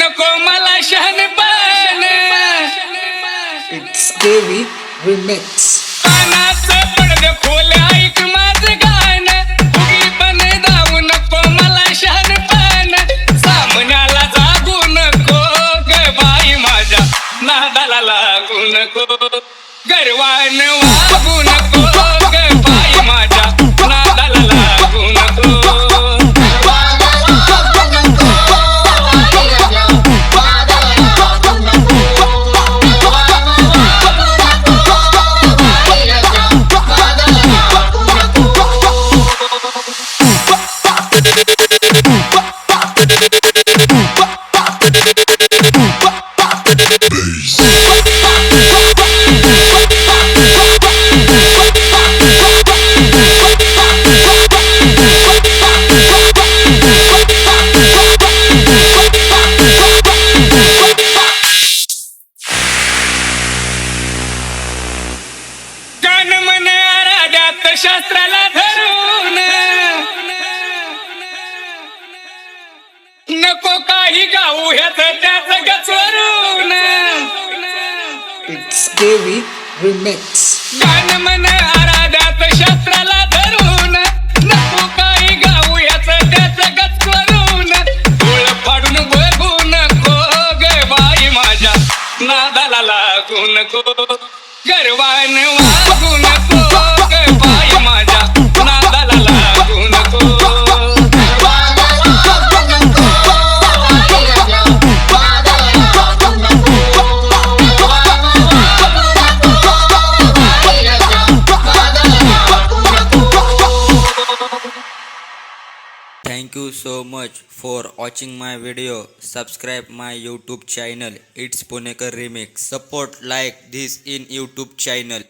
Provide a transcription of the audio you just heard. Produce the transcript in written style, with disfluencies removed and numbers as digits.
नको मला शहाणपण. It's Devi Remix. कानाचं पडदं खोल ऐक माझं गाणं. उगीपण धावू नको मला शहाणपण. सामन्याला जागू नको ग बाई माझ्या नादाला लागू नको. गर्वान वागू नको ग बाई माझ्या नादाला लागू नको. मन आराध्यात शास्त्राला धरून नको काही गाऊ ह्याच त्याच गचवरून. It's Devi Remix. गान मन आराध्यात शास्त्राला धरून नको काही गाऊ ह्याच त्याच गचवरून. डोळ फाडून बघू नको ग बाई माझ्या नादाला लागू नको. गर्वान वागू नको ग बाई माझ्या नादाला लागू नको. Thank you so much for watching my video. Subscribe my YouTube channel. It's Punekar Remix. Support like this in YouTube channel.